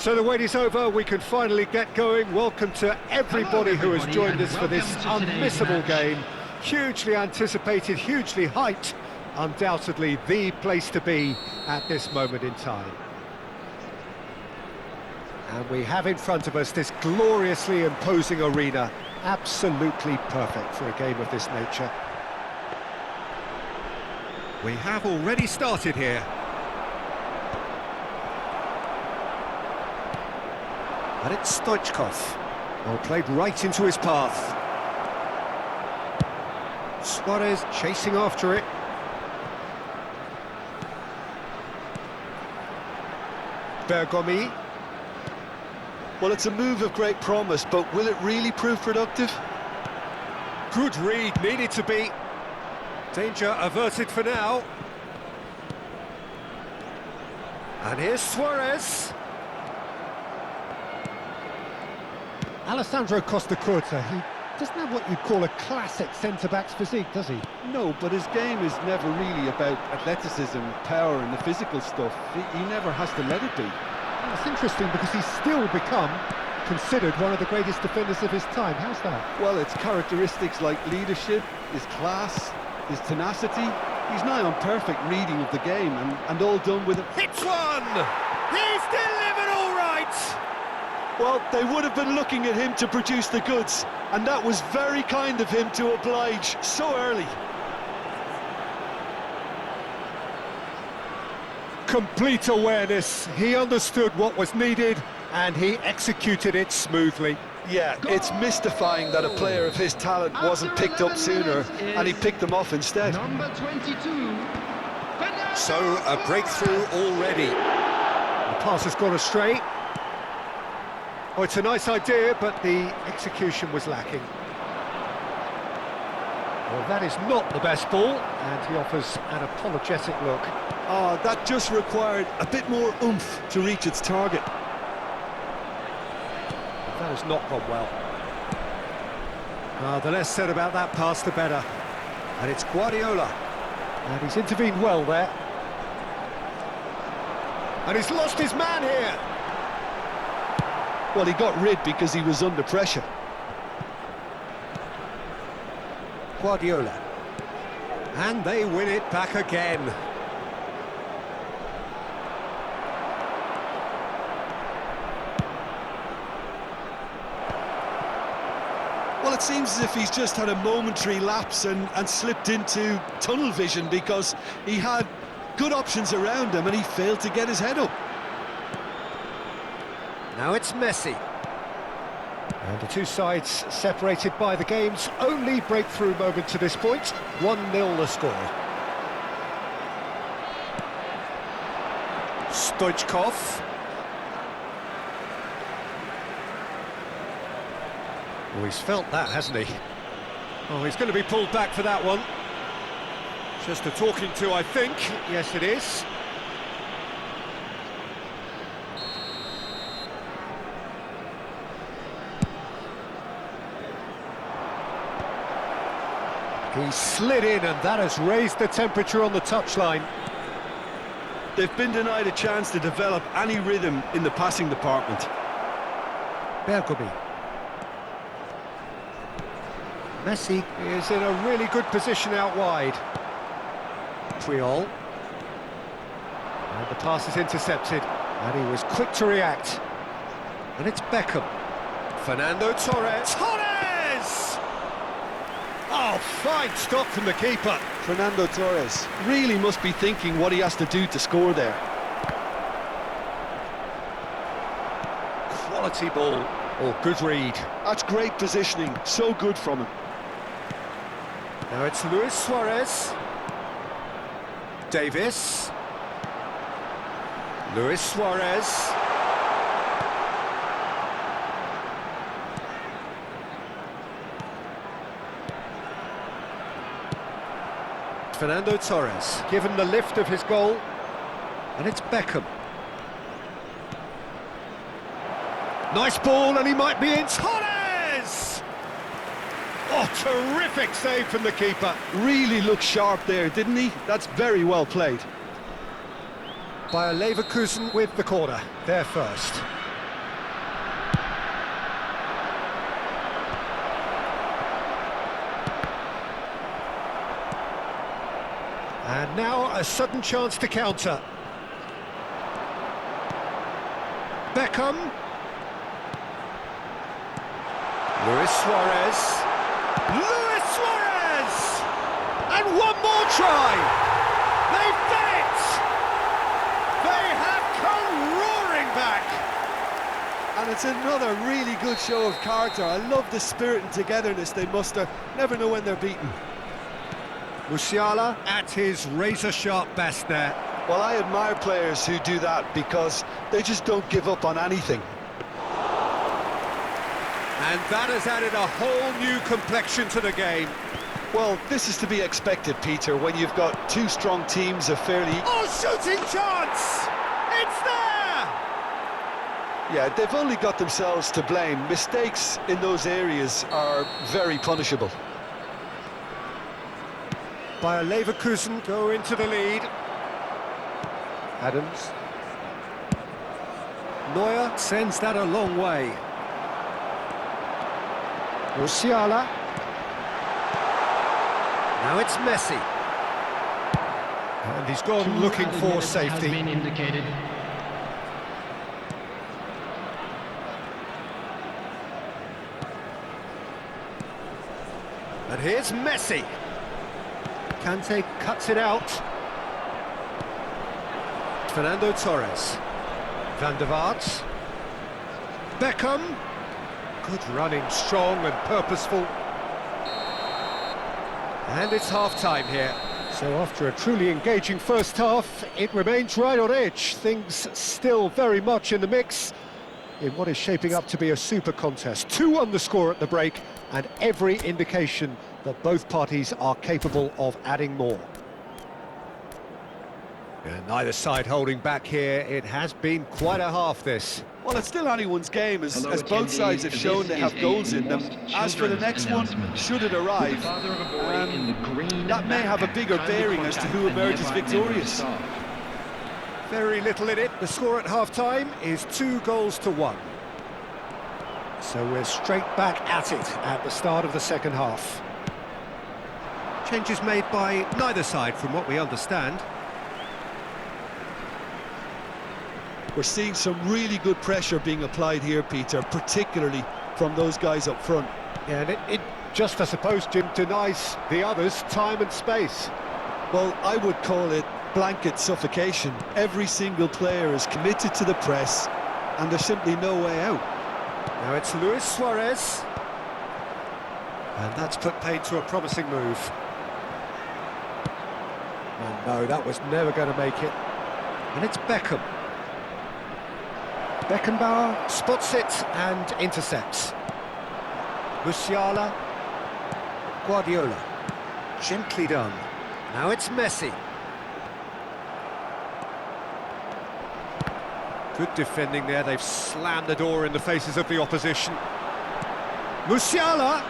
So the wait is over, we can finally get going. Welcome to everybody who has joined us for this unmissable game. Hugely anticipated, hugely hyped, undoubtedly the place to be at this moment in time. And we have in front of us this gloriously imposing arena, absolutely perfect for a game of this nature. We have already started here. And it's Stoichkov. Well, played right into his path. Suarez chasing after it. Bergomi. Well, it's a move of great promise, but will it really prove productive? Good read, needed to be. Danger averted for now. And here's Suarez. Alessandro Costacurta, he doesn't have what you'd call a classic centre-back's physique, does he? No, but his game is never really about athleticism, power and the physical stuff. He never has to let it be. Well, it's interesting because he's still become considered one of the greatest defenders of his time. How's that? Well, it's characteristics like leadership, his class, his tenacity. He's nigh on perfect reading of the game and all done with it. Hits one! He's delivered all right! Well, they would have been looking at him to produce the goods, and that was very kind of him to oblige so early. Complete awareness. He understood what was needed, and he executed it smoothly. Yeah, it's mystifying that a player of his talent wasn't picked up sooner, and he picked them off instead. Number 22. So, a breakthrough already. The pass has gone astray. Oh, it's a nice idea, but the execution was lacking. Well, that is not the best ball, and he offers an apologetic look. Oh, that just required a bit more oomph to reach its target. That has not gone well. The less said about that pass, the better. And it's Guardiola. And he's intervened well there. And he's lost his man here. Well, he got rid because he was under pressure. Guardiola. And they win it back again. Well, it seems as if he's just had a momentary lapse and slipped into tunnel vision because he had good options around him and he failed to get his head up. Now it's Messi. And the two sides separated by the game's only breakthrough moment to this point. 1-0 the score. Stoichkov. Oh, he's felt that, hasn't he? Oh, he's going to be pulled back for that one. Just a talking to, I think. Yes, it is. He slid in, and that has raised the temperature on the touchline. They've been denied a chance to develop any rhythm in the passing department. Bergomi. Messi is in a really good position out wide. Triol. And the pass is intercepted, and he was quick to react. And it's Beckham. Fernando Torres. Torres! fine stop from the keeper. Fernando Torres really must be thinking what he has to do to score there. Quality ball. Oh, good read. That's great positioning, so good from him. Now it's Luis Suarez. Davis. Luis Suarez. Fernando Torres, given the lift of his goal, and it's Beckham. Nice ball, and he might be in. Torres! Oh, terrific save from the keeper. Really looked sharp there, didn't he? That's very well played. Bayer Leverkusen with the corner, there first. And now a sudden chance to counter. Beckham. Luis Suarez. Luis Suarez! And one more try! They've done it! They have come roaring back! And it's another really good show of character. I love the spirit and togetherness they muster. Never know when they're beaten. Musiala at his razor-sharp best there. Well, I admire players who do that because they just don't give up on anything. And that has added a whole new complexion to the game. Well, this is to be expected, Peter, when you've got two strong teams of fairly... Oh, shooting chance! It's there! Yeah, they've only got themselves to blame. Mistakes in those areas are very punishable. Bayer Leverkusen go into the lead. Adams. Neuer sends that a long way. Musiala. Now it's Messi. And he's gone looking for safety. Has been indicated. And here's Messi. Kante cuts it out. Fernando Torres. Van der Vaart. Beckham. Good running, strong and purposeful. And it's half-time here. So after a truly engaging first half, it remains right on edge. Things still very much in the mix in what is shaping up to be a super contest. 2 on the score at the break, and every indication that both parties are capable of adding more. And neither side holding back here. It has been quite a half, this. Well, it's still anyone's game, as both sides have shown they have goals in them. As for the next one, should it arrive, that may have a bigger bearing as to who emerges victorious. Very little in it. The score at half-time is 2-1. So we're straight back at it at the start of the second half. Changes made by neither side, from what we understand. We're seeing some really good pressure being applied here, Peter, particularly from those guys up front. Yeah, and it just, I suppose, Jim, denies the others time and space. Well, I would call it blanket suffocation. Every single player is committed to the press, and there's simply no way out. Now it's Luis Suarez. And that's put paid to a promising move. And no, that was never going to make it. And it's Beckham. Beckenbauer spots it and intercepts. Musiala. Guardiola. Gently done. Now it's Messi. Good defending there. They've slammed the door in the faces of the opposition. Musiala.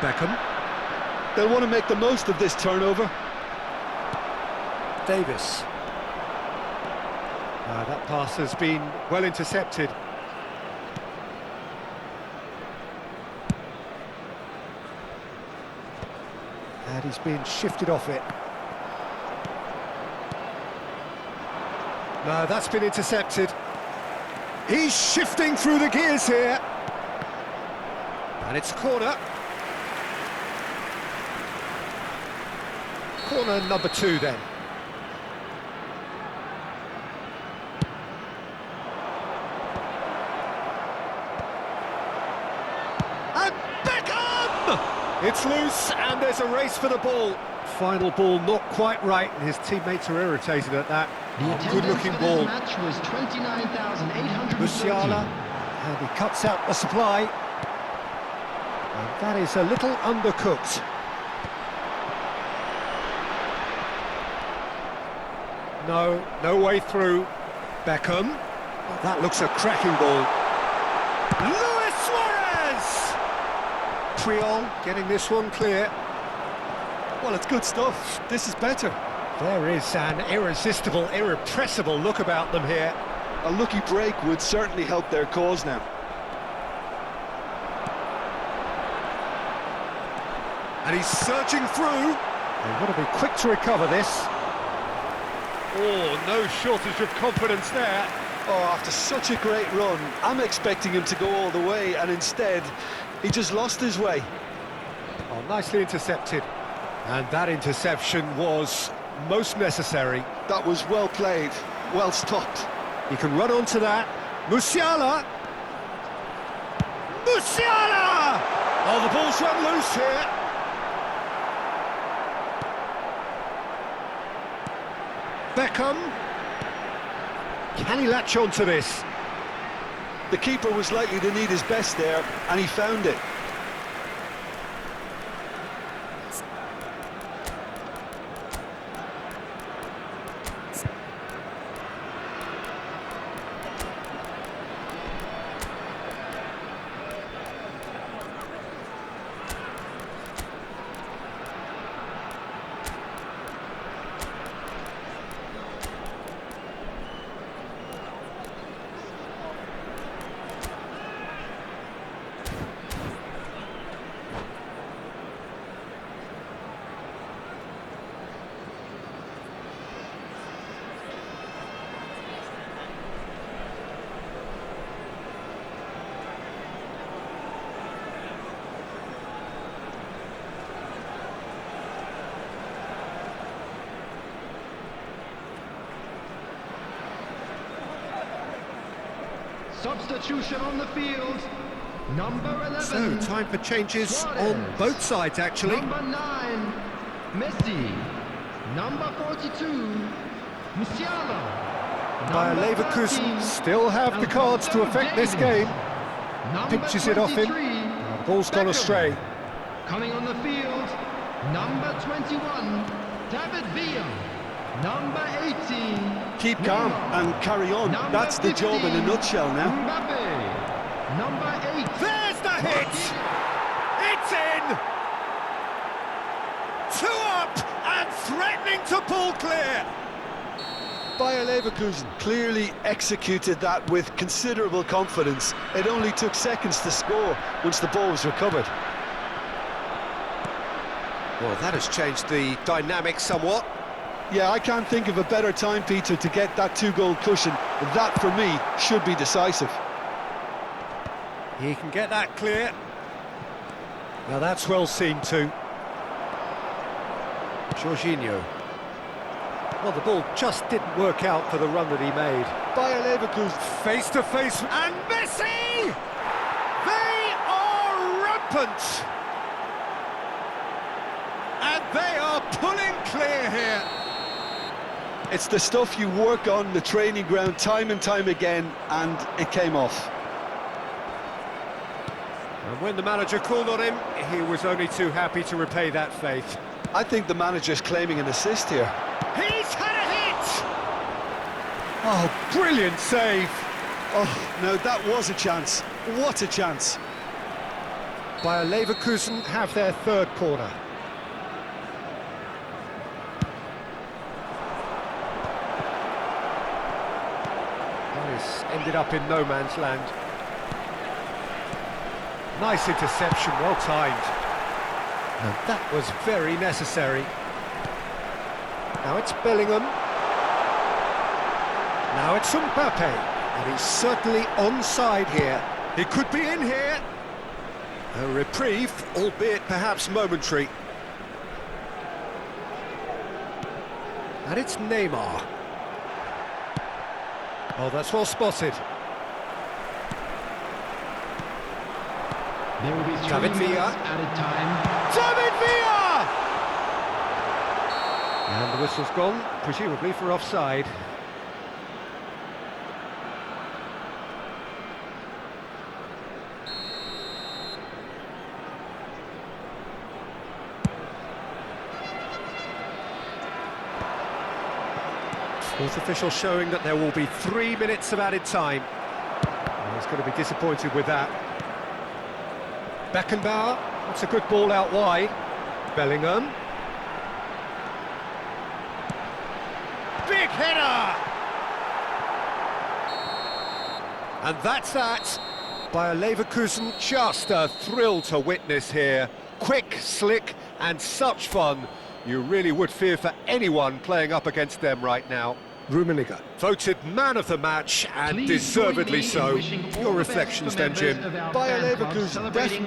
Beckham. They'll want to make the most of this turnover. Davis. That pass has been well intercepted. And he's been shifted off it. No, that's been intercepted. He's shifting through the gears here. And it's a corner. Corner number 2 then. And Beckham! It's loose and there's a race for the ball. Final ball not quite right, and his teammates are irritated at that. Good looking ball. Match was 29,800. Musiala, and he cuts out the supply. And that is a little undercooked. No way through. Beckham. Oh, that looks a cracking ball. Luis Suarez! Triol getting this one clear. Well, it's good stuff. This is better. There is an irresistible, irrepressible look about them here. A lucky break would certainly help their cause now. And he's surging through. They've got to be quick to recover this. Oh, no shortage of confidence there. Oh, after such a great run, I'm expecting him to go all the way, and instead, he just lost his way. Oh, nicely intercepted. And that interception was most necessary. That was well played, well stopped. He can run onto that. Musiala! Musiala! Oh, the ball's run loose here. Beckham. Can he latch onto this? The keeper was likely to need his best there, and he found it. Substitution on the field. Number 11. So, time for changes Suarez. on both sides, actually. Number 9, Messi. Number 42, Musiala. Bayer Number Leverkusen 13, still have the cards to affect this game. Number Pinches it off him. 23, The ball's gone Beckham. astray. Coming on the field, number 21, David Villa. Number 18. Keep calm and carry on. Number That's the job in a 15, nutshell now. Mbappe. Number 8. There's the hit! It's in! 2 up and threatening to pull clear. Bayer Leverkusen clearly executed that with considerable confidence. It only took seconds to score once the ball was recovered. Well, that has changed the dynamic somewhat. Yeah, I can't think of a better time, Peter, to get that 2-goal cushion. That, for me, should be decisive. He can get that clear. Now that's well seen too. Jorginho. Well, the ball just didn't work out for the run that he made. Bayer Leverkusen Face to face, and Messi! They are rampant! And they are pulling clear here. It's the stuff you work on the training ground time and time again, and it came off. And when the manager called on him, he was only too happy to repay that faith. I think the manager's claiming an assist here. He's had a hit! Oh, brilliant save! Oh, no, that was a chance. What a chance. Bayer Leverkusen have their third corner. This ended up in no man's land. Nice interception, well timed. And that was very necessary. Now it's Bellingham. Now it's Mbappe. And he's certainly onside here. He could be in here. A reprieve, albeit perhaps momentary. And it's Neymar. Oh, that's well spotted. There will be 3 David minutes Villa. added time. David Villa! And the whistle's gone, presumably for offside. Fourth official showing that there will be 3 minutes of added time. Oh, he's going to be disappointed with that. Beckenbauer, that's a good ball out wide. Bellingham. Big header! And that's that. Bayer Leverkusen, just a thrill to witness here. Quick, slick, and such fun. You really would fear for anyone playing up against them right now. Rummenigge, voted man of the match, and Please deservedly join me in so. wishing all Your the best reflections for then, members Jim? of our Bayer fan club Leverkusen celebrating